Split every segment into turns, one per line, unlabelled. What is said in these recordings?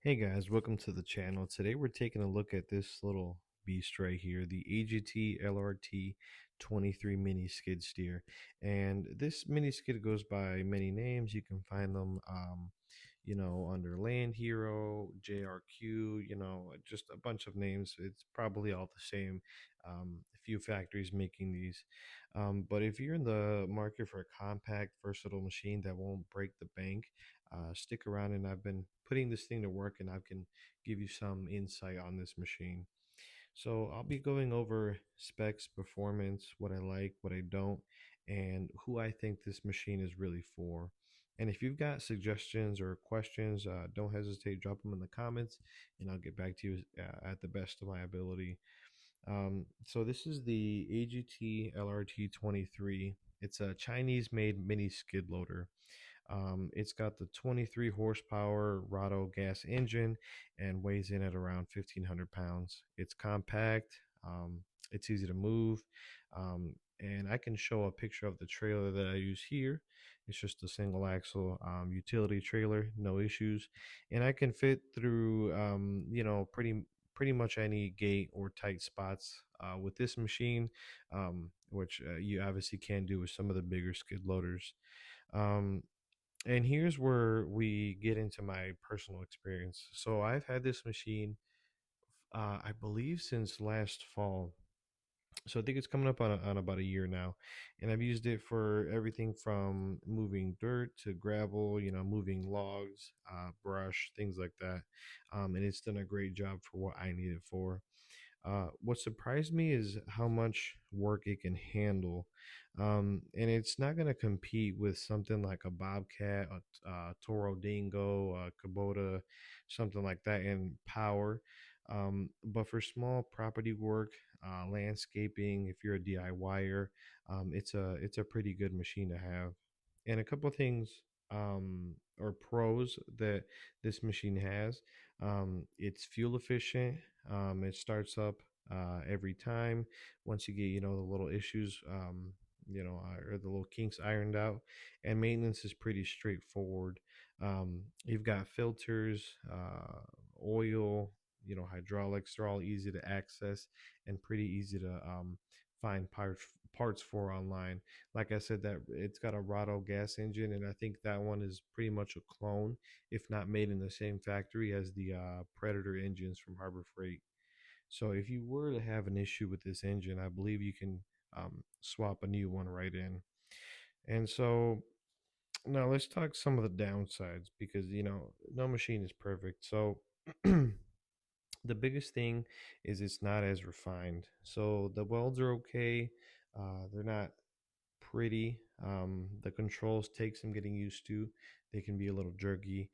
Hey guys, welcome to the channel. Today we're taking a look at this little beast right here, the AGT LRT 23 mini skid steer. And this mini skid goes by many names. You can find them under Land Hero, JRQ, just a bunch of names. It's probably all the same. A few factories making these. But if you're in the market for a compact, versatile machine that won't break the bank, stick around, and I've been putting this thing to work, and I can give you some insight on this machine. So I'll be going over specs, performance, what I like, what I don't, and who I think this machine is really for. And if you've got suggestions or questions, don't hesitate, drop them in the comments, and I'll get back to you at the best of my ability. So this is the AGT LRT 23. It's a Chinese made mini skid loader. It's got the 23 horsepower Rado gas engine and weighs in at around 1,500 pounds. It's compact, it's easy to move, and I can show a picture of the trailer that I use here. It's just a single axle utility trailer, no issues, and I can fit through, pretty much any gate or tight spots with this machine, which you obviously can do with some of the bigger skid loaders. Um, and here's where we get into my personal experience. So I've had this machine, I believe, since last fall. So I think it's coming up on about a year now, and I've used it for everything from moving dirt to gravel, moving logs, brush, things like that. And it's done a great job for what I need it for. What surprised me is how much work it can handle. And it's not going to compete with something like a Bobcat, a Toro Dingo, a Kubota, something like that in power. But for small property work, landscaping, if you're a DIYer, it's a pretty good machine to have. And a couple of things or pros that this machine has. It's fuel efficient. It starts up every time once you get the little issues, or the little kinks ironed out, and maintenance is pretty straightforward. You've got filters, oil, hydraulics. They're all easy to access and pretty easy to find parts for online. Like I said, that it's got a Rado gas engine, and I think that one is pretty much a clone, if not made in the same factory as the Predator engines from Harbor Freight. So if you were to have an issue with this engine, I believe you can swap a new one right in. And so now let's talk some of the downsides, because no machine is perfect. So the biggest thing is it's not as refined. So the welds are okay. They're not pretty. The controls take some getting used to. They can be a little jerky,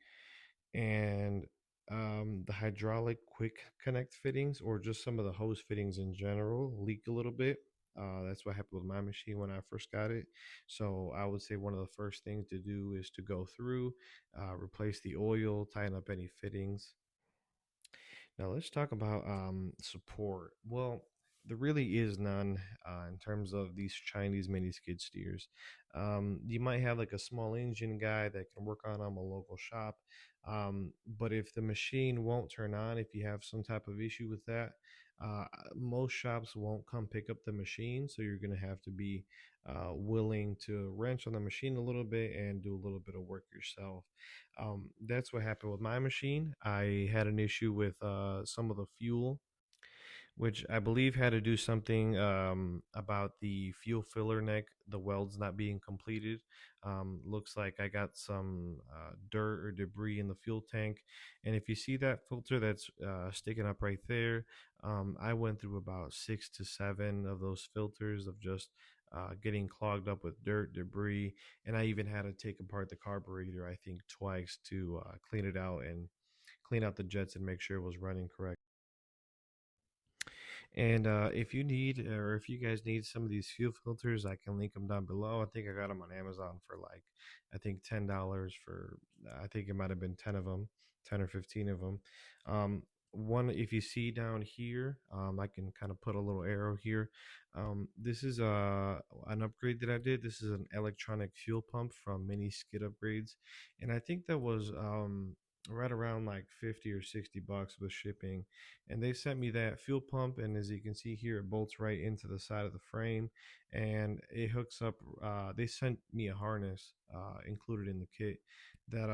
and the hydraulic quick connect fittings, or just some of the hose fittings in general, leak a little bit. That's what happened with my machine when I first got it. So I would say one of the first things to do is to go through, replace the oil, tighten up any fittings. Now let's talk about support. Well, there really is none in terms of these Chinese mini skid steers. You might have like a small engine guy that can work on them, a local shop. But if the machine won't turn on, if you have some type of issue with that, most shops won't come pick up the machine. So you're going to have to be willing to wrench on the machine a little bit and do a little bit of work yourself. That's what happened with my machine. I had an issue with some of the fuel, which I believe had to do something about the fuel filler neck, the welds not being completed. Looks like I got some dirt or debris in the fuel tank. And if you see that filter that's sticking up right there, I went through about 6 to 7 of those filters of just getting clogged up with dirt, debris. And I even had to take apart the carburetor, I think, twice to clean it out and clean out the jets and make sure it was running correct. And if you need, or if you guys need some of these fuel filters, I can link them down below. I think I got them on Amazon for like, I think $10 for, I think it might have been 10 of them, 10 or 15 of them. One, if you see down here, I can kind of put a little arrow here. This is an upgrade that I did. This is an electronic fuel pump from Mini Skid Upgrades, and I think that was right around like 50 or 60 bucks with shipping. And they sent me that fuel pump, and as you can see here, it bolts right into the side of the frame, and it hooks up. They sent me a harness included in the kit that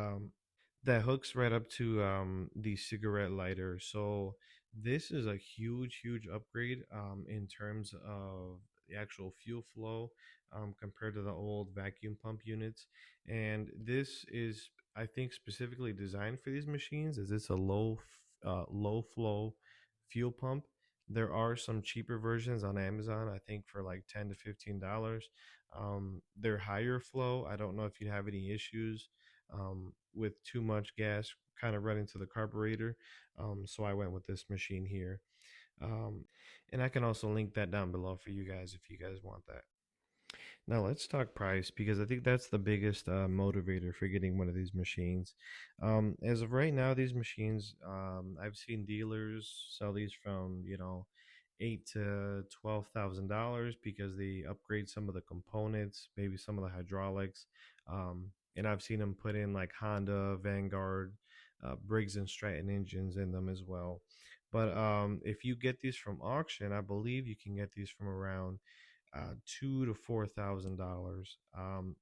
that hooks right up to the cigarette lighter. So this is a huge upgrade in terms of the actual fuel flow compared to the old vacuum pump units. And this is, I think, specifically designed for these machines, as it's a low flow fuel pump. There are some cheaper versions on Amazon, I think for like $10 to $15. They're higher flow. I don't know if you have any issues with too much gas kind of running to the carburetor. So I went with this machine here. Um, and I can also link that down below for you guys if you guys want that. Now let's talk price, because I think that's the biggest motivator for getting one of these machines. As of right now, these machines, I've seen dealers sell these from $8 to $12,000 because they upgrade some of the components, maybe some of the hydraulics, and I've seen them put in like Honda, Vanguard, Briggs and Stratton engines in them as well. But if you get these from auction, I believe you can get these from around $2 to $4,000.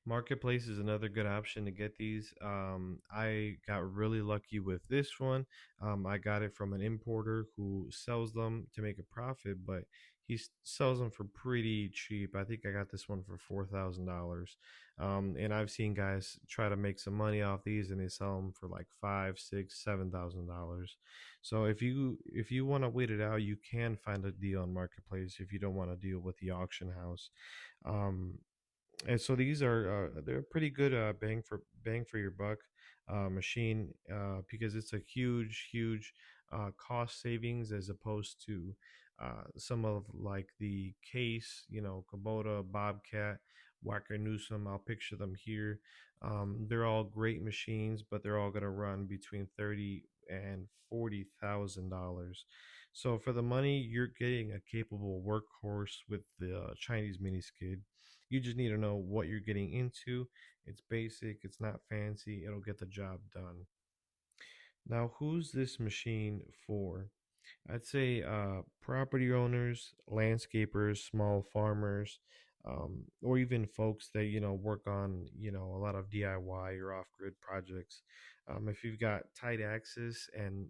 Marketplace is another good option to get these. I got really lucky with this one. I got it from an importer who sells them to make a profit, but sells them for pretty cheap. I think I got this one for $4,000. And I've seen guys try to make some money off these, and they sell them for like five, six, $7,000. So if you want to wait it out, you can find a deal on Marketplace if you don't want to deal with the auction house. Um, and so these are they're pretty good bang for your buck machine, because it's a huge cost savings as opposed to some of like the Case, Kubota, Bobcat, Wacker Newsom. I'll picture them here. They're all great machines, but they're all going to run between $30,000 and $40,000. So for the money, you're getting a capable workhorse with the Chinese mini skid. You just need to know what you're getting into. It's basic, it's not fancy, it'll get the job done. Now, who's this machine for? I'd say property owners, landscapers, small farmers, or even folks that work on a lot of DIY or off-grid projects. If you've got tight access and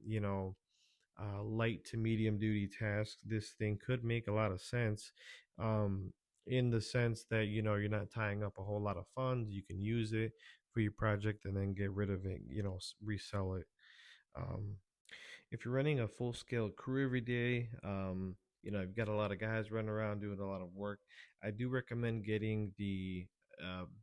light to medium duty tasks, this thing could make a lot of sense. Um, in the sense that you're not tying up a whole lot of funds. You can use it for your project and then get rid of it. Resell it. Um, if you're running a full scale crew every day, you've got a lot of guys running around doing a lot of work. I do recommend getting the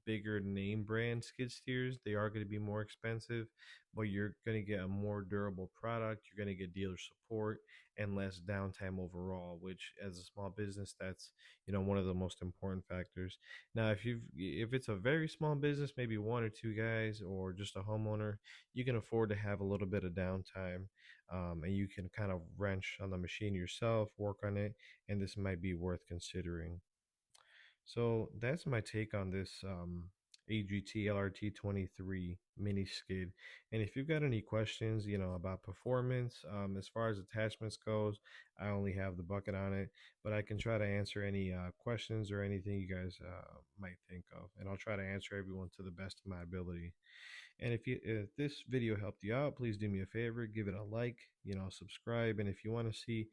bigger name brand skid steers. They are going to be more expensive, but you're going to get a more durable product. You're going to get dealer support and less downtime overall, which as a small business, that's one of the most important factors. Now, if it's a very small business, maybe one or two guys or just a homeowner, you can afford to have a little bit of downtime, and you can kind of wrench on the machine yourself, work on it, and this might be worth considering. So that's my take on this AGT LRT 23 mini skid. And if you've got any questions, about performance, as far as attachments goes, I only have the bucket on it, but I can try to answer any questions or anything you guys might think of, and I'll try to answer everyone to the best of my ability. And if this video helped you out, please do me a favor, give it a like, subscribe. And if you want to see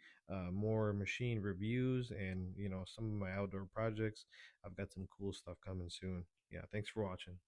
more machine reviews and some of my outdoor projects, I've got some cool stuff coming soon. Yeah, thanks for watching.